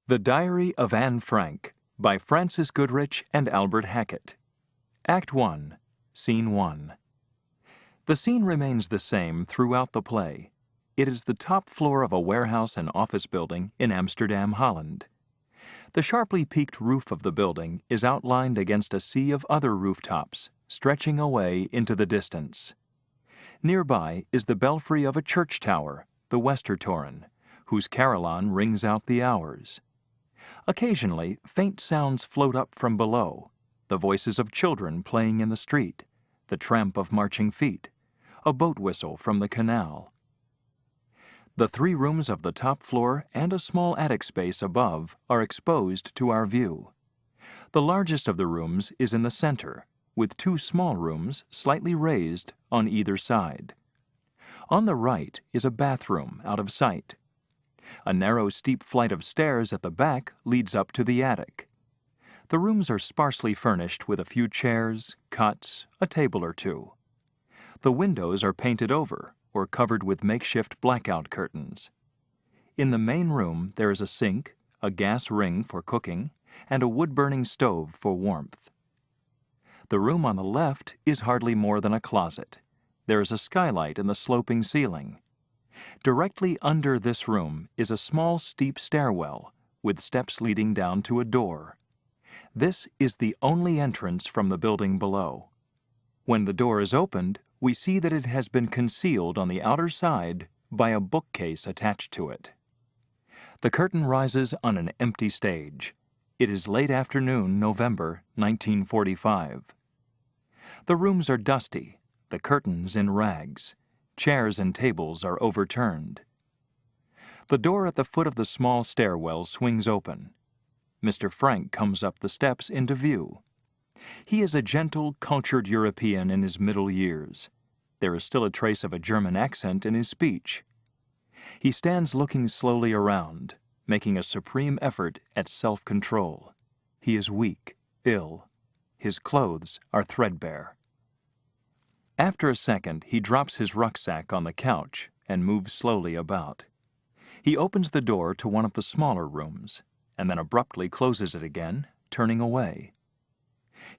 The Diary of Anne Frank by Francis Goodrich and Albert Hackett. Act 1, Scene 1. The scene remains the same throughout the play. It is the top floor of a warehouse and office building in Amsterdam, Holland. The sharply peaked roof of the building is outlined against a sea of other rooftops, stretching away into the distance. Nearby is the belfry of a church tower, the Westertoren, whose carillon rings out the hours. Occasionally, faint sounds float up from below, the voices of children playing in the street, the tramp of marching feet, a boat whistle from the canal. The 3 rooms of the top floor and a small attic space above are exposed to our view. The largest of the rooms is in the center, with 2 small rooms slightly raised on either side. On the right is a bathroom out of sight. A narrow, steep flight of stairs at the back leads up to the attic. The rooms are sparsely furnished with a few chairs, cots, a table or 2. The windows are painted over or covered with makeshift blackout curtains. In the main room there is a sink, a gas ring for cooking, and a wood-burning stove for warmth. The room on the left is hardly more than a closet. There is a skylight in the sloping ceiling. Directly under this room is a small steep stairwell with steps leading down to a door. This is the only entrance from the building below. When the door is opened, we see that it has been concealed on the outer side by a bookcase attached to it. The curtain rises on an empty stage. It is late afternoon, November 1945. The rooms are dusty, the curtains in rags. Chairs and tables are overturned. The door at the foot of the small stairwell swings open. Mr. Frank comes up the steps into view. He is a gentle, cultured European in his middle years. There is still a trace of a German accent in his speech. He stands looking slowly around, making a supreme effort at self-control. He is weak, ill. His clothes are threadbare. After a second, he drops his rucksack on the couch and moves slowly about. He opens the door to one of the smaller rooms, and then abruptly closes it again, turning away.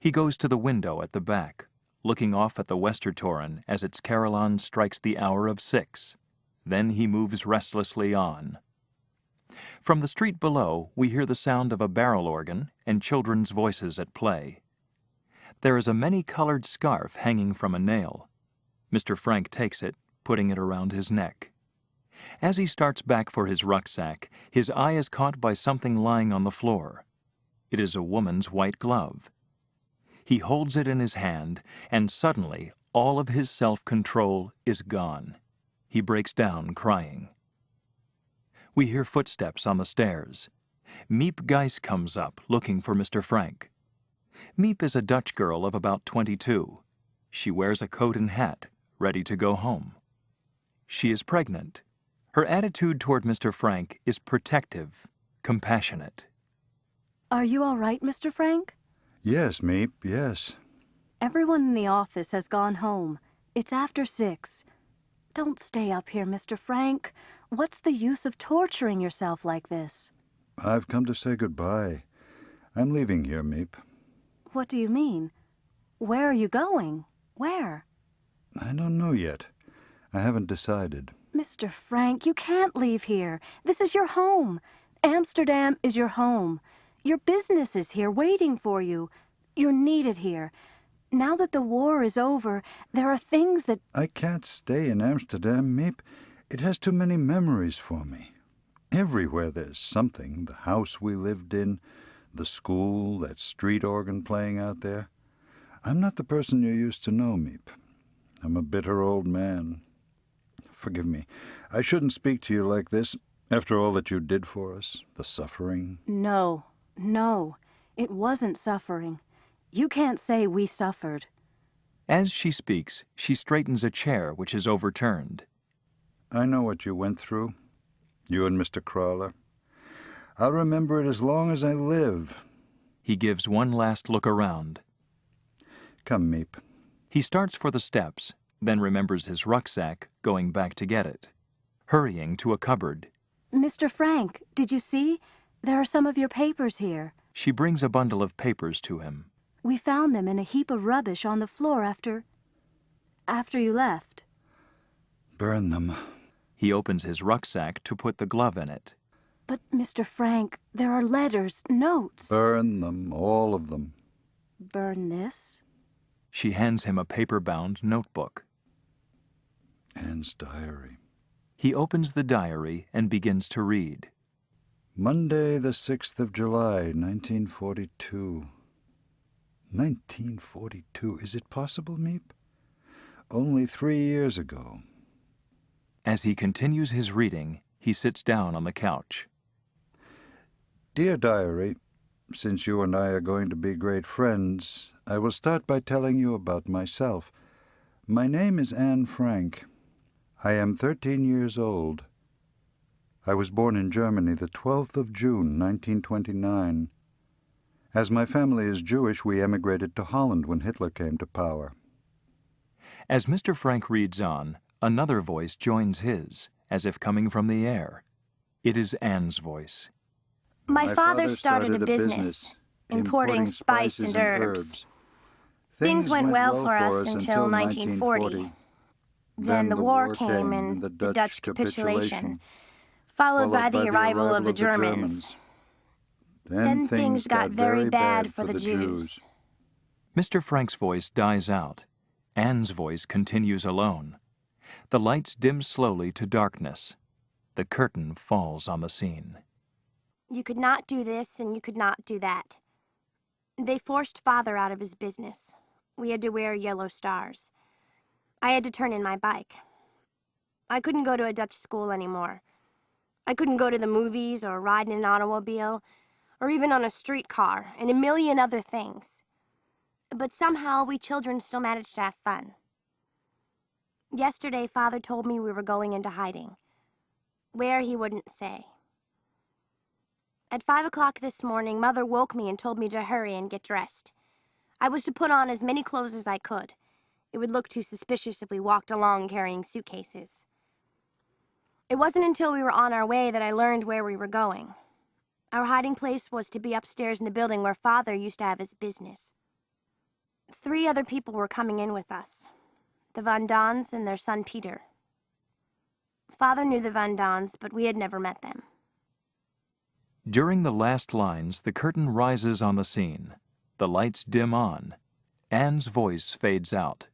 He goes to the window at the back, looking off at the Westertoren as its carillon strikes the hour of 6. Then he moves restlessly on. From the street below, we hear the sound of a barrel organ and children's voices at play. There is a many-colored scarf hanging from a nail. Mr. Frank takes it, putting it around his neck. As he starts back for his rucksack, his eye is caught by something lying on the floor. It is a woman's white glove. He holds it in his hand, and suddenly all of his self-control is gone. He breaks down crying. We hear footsteps on the stairs. Miep Gijs comes up, looking for Mr. Frank. Miep is a Dutch girl of about 22. She wears a coat and hat, ready to go home. She is pregnant. Her attitude toward Mr. Frank is protective, compassionate. Are you all right, Mr. Frank? Yes, Miep, yes. Everyone in the office has gone home. It's after 6. Don't stay up here, Mr. Frank. What's the use of torturing yourself like this? I've come to say goodbye. I'm leaving here, Miep. What do you mean? Where are you going? Where? I don't know yet. I haven't decided. Mr. Frank, you can't leave here. This is your home. Amsterdam is your home. Your business is here waiting for you. You're needed here. Now that the war is over, there are things that... I can't stay in Amsterdam, Miep. It has too many memories for me. Everywhere there's something. The house we lived in, the school, that street organ playing out there. I'm not the person you used to know, Miep. I'm a bitter old man. Forgive me. I shouldn't speak to you like this, after all that you did for us, the suffering. No, it wasn't suffering. You can't say we suffered. As she speaks, she straightens a chair which is overturned. I know what you went through, you and Mr. Crawler. I'll remember it as long as I live. He gives one last look around. Come, Miep. He starts for the steps, then remembers his rucksack, going back to get it. Hurrying to a cupboard. Mr. Frank, did you see? There are some of your papers here. She brings a bundle of papers to him. We found them in a heap of rubbish on the floor after you left. Burn them. He opens his rucksack to put the glove in it. But, Mr. Frank, there are letters, notes. Burn them, all of them. Burn this? She hands him a paper-bound notebook. Anne's diary. He opens the diary and begins to read. Monday, the 6th of July, 1942. 1942. Is it possible, Meep? Only 3 years ago. As he continues his reading, he sits down on the couch. Dear Diary, since you and I are going to be great friends, I will start by telling you about myself. My name is Anne Frank. I am 13 years old. I was born in Germany the 12th of June, 1929. As my family is Jewish, we emigrated to Holland when Hitler came to power. As Mr. Frank reads on, another voice joins his, as if coming from the air. It is Anne's voice. My father started a business importing spice and herbs. Things went well for us until 1940. Then the war came and the Dutch capitulation, followed by the arrival of the Germans. Then things got very bad for the Jews. Mr. Frank's voice dies out. Anne's voice continues alone. The lights dim slowly to darkness. The curtain falls on the scene. You could not do this and you could not do that. They forced Father out of his business. We had to wear yellow stars. I had to turn in my bike. I couldn't go to a Dutch school anymore. I couldn't go to the movies or ride in an automobile or even on a streetcar and a million other things. But somehow we children still managed to have fun. Yesterday, Father told me we were going into hiding. Where, he wouldn't say. At 5 o'clock this morning, Mother woke me and told me to hurry and get dressed. I was to put on as many clothes as I could. It would look too suspicious if we walked along carrying suitcases. It wasn't until we were on our way that I learned where we were going. Our hiding place was to be upstairs in the building where Father used to have his business. 3 other people were coming in with us. The Van Dons and their son Peter. Father knew the Van Dons, but we had never met them. During the last lines, the curtain rises on the scene. The lights dim on. Anne's voice fades out.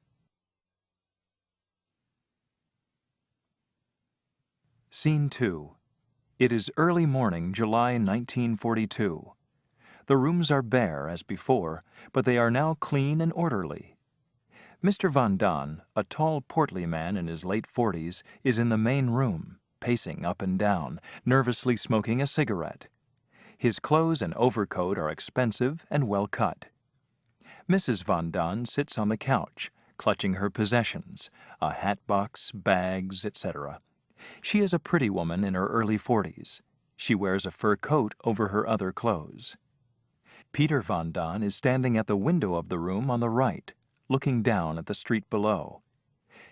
Scene 2. It is early morning, July 1942. The rooms are bare as before, but they are now clean and orderly. Mr. Van Don, a tall, portly man in his late 40s, is in the main room, pacing up and down, nervously smoking a cigarette. His clothes and overcoat are expensive and well cut. Mrs. Van Don sits on the couch, clutching her possessions, a hatbox, bags, etc. She is a pretty woman in her early 40s. She wears a fur coat over her other clothes. Peter Van Don is standing at the window of the room on the right, looking down at the street below.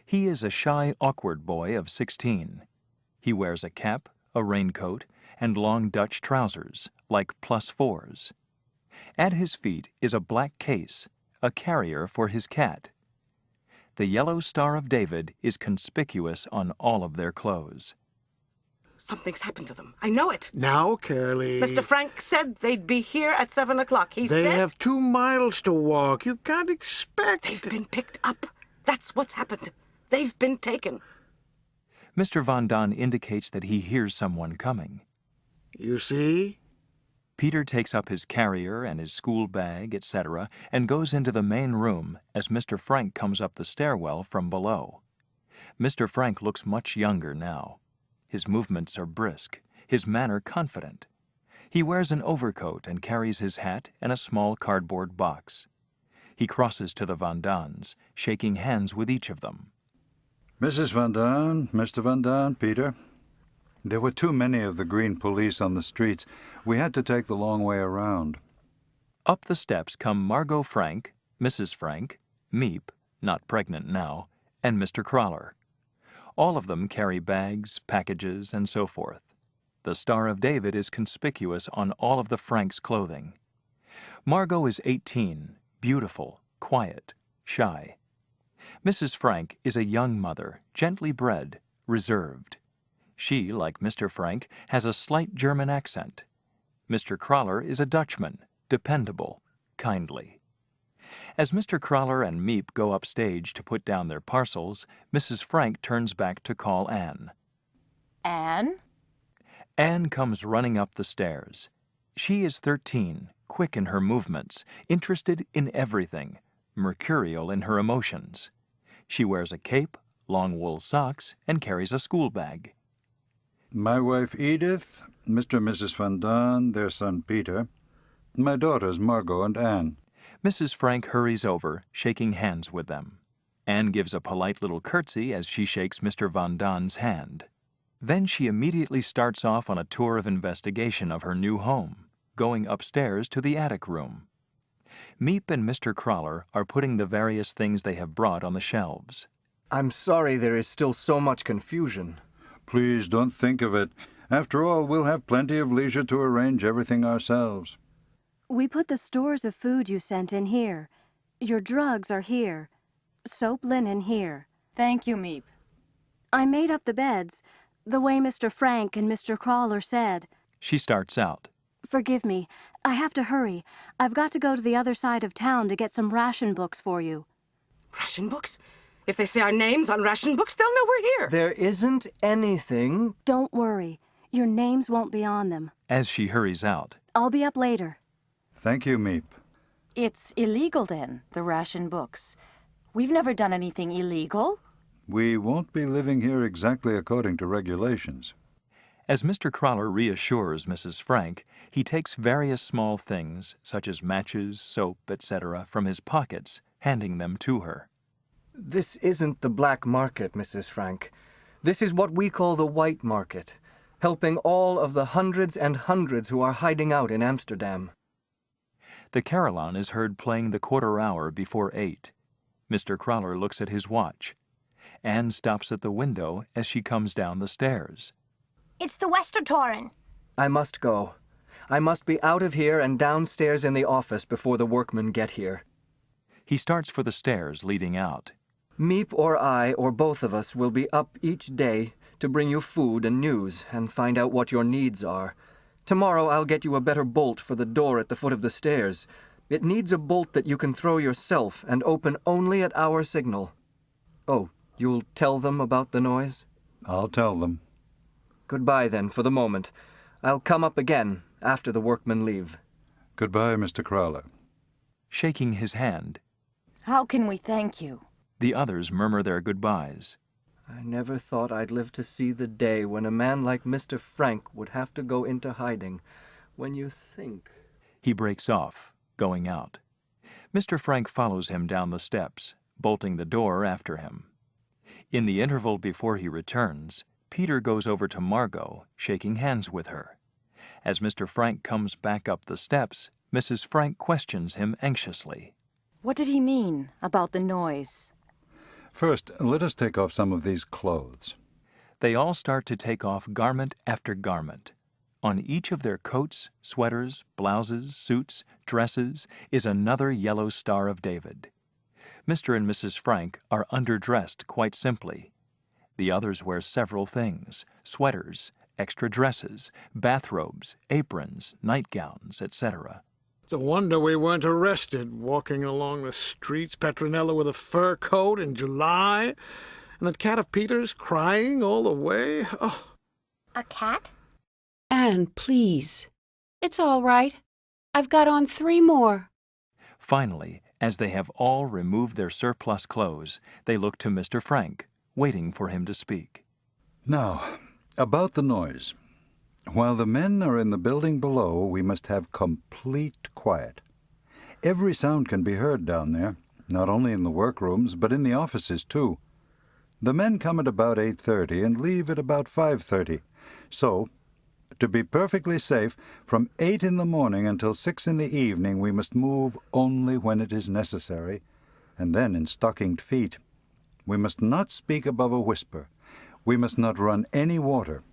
He is a shy, awkward boy of 16. He wears a cap, a raincoat, and long Dutch trousers, like +4s. At his feet is a black case, a carrier for his cat. The yellow Star of David is conspicuous on all of their clothes. Something's happened to them. I know it. Now, Curly. Mr. Frank said they'd be here at 7 o'clock. He They said... have 2 miles to walk. You can't expect... They've been picked up. That's what's happened. They've been taken. Mr. Van Don indicates that he hears someone coming. You see? Peter takes up his carrier and his school bag, etc., and goes into the main room as Mr. Frank comes up the stairwell from below. Mr. Frank looks much younger now. His movements are brisk, his manner confident. He wears an overcoat and carries his hat and a small cardboard box. He crosses to the Van Dons, shaking hands with each of them. Mrs. Van Don, Mr. Van Don, Peter. There were too many of the green police on the streets. We had to take the long way around. Up the steps come Margot Frank, Mrs. Frank, Miep, not pregnant now, and Mr. Crawler. All of them carry bags, packages, and so forth. The Star of David is conspicuous on all of the Franks' clothing. Margot is 18, beautiful, quiet, shy. Mrs. Frank is a young mother, gently bred, reserved. She, like Mr. Frank, has a slight German accent. Mr. Crawler is a Dutchman, dependable, kindly. As Mr. Crawler and Miep go upstage to put down their parcels, Mrs. Frank turns back to call Anne. Anne? Anne comes running up the stairs. She is 13, quick in her movements, interested in everything, mercurial in her emotions. She wears a cape, long wool socks, and carries a school bag. My wife Edith, Mr. and Mrs. Van Daan, their son Peter, my daughters Margot and Anne. Mrs. Frank hurries over, shaking hands with them. Anne gives a polite little curtsy as she shakes Mr. Van Daan's hand. Then she immediately starts off on a tour of investigation of her new home, going upstairs to the attic room. Miep and Mr. Crawler are putting the various things they have brought on the shelves. I'm sorry there is still so much confusion. Please don't think of it. After all, we'll have plenty of leisure to arrange everything ourselves. We put the stores of food you sent in here. Your drugs are here. Soap, linen here. Thank you, Miep. I made up the beds, the way Mr. Frank and Mr. Crawler said. She starts out. Forgive me. I have to hurry. I've got to go to the other side of town to get some ration books for you. Ration books? If they say our names on ration books, they'll know we're here. There isn't anything. Don't worry. Your names won't be on them. As she hurries out. I'll be up later. Thank you, Miep. It's illegal then, the ration books. We've never done anything illegal. We won't be living here exactly according to regulations. As Mr. Crawler reassures Mrs. Frank, he takes various small things, such as matches, soap, etc., from his pockets, handing them to her. This isn't the black market, Mrs. Frank. This is what we call the white market, helping all of the hundreds and hundreds who are hiding out in Amsterdam. The carillon is heard playing the quarter hour before 8. Mr. Crawler looks at his watch. Anne stops at the window as she comes down the stairs. It's the Westertoren. I must go. I must be out of here and downstairs in the office before the workmen get here. He starts for the stairs leading out. Miep or I or both of us will be up each day to bring you food and news and find out what your needs are. Tomorrow I'll get you a better bolt for the door at the foot of the stairs. It needs a bolt that you can throw yourself and open only at our signal. Oh, you'll tell them about the noise? I'll tell them. Goodbye then, for the moment. I'll come up again after the workmen leave. Goodbye, Mr. Crawler. Shaking his hand, How can we thank you? the others murmur their goodbyes. I never thought I'd live to see the day when a man like Mr. Frank would have to go into hiding. When you think... He breaks off, going out. Mr. Frank follows him down the steps, bolting the door after him. In the interval before he returns, Peter goes over to Margot, shaking hands with her. As Mr. Frank comes back up the steps, Mrs. Frank questions him anxiously. What did he mean about the noise? First, let us take off some of these clothes. They all start to take off garment after garment. On each of their coats, sweaters, blouses, suits, dresses is another yellow Star of David. Mr. and Mrs. Frank are underdressed quite simply. The others wear several things: sweaters, extra dresses, bathrobes, aprons, nightgowns, etc. It's a wonder we weren't arrested walking along the streets, Petronella with a fur coat in July, and that cat of Peter's crying all the way. Oh. A cat? Anne, please. It's all right. I've got on 3 more. Finally, as they have all removed their surplus clothes, they look to Mr. Frank, waiting for him to speak. Now, about the noise. While the men are in the building below, we must have complete quiet. Every sound can be heard down there, not only in the workrooms, but in the offices, too. The men come at about 8:30 and leave at about 5:30. So, to be perfectly safe, from 8 in the morning until 6 in the evening we must move only when it is necessary, and then in stockinged feet. We must not speak above a whisper. We must not run any water.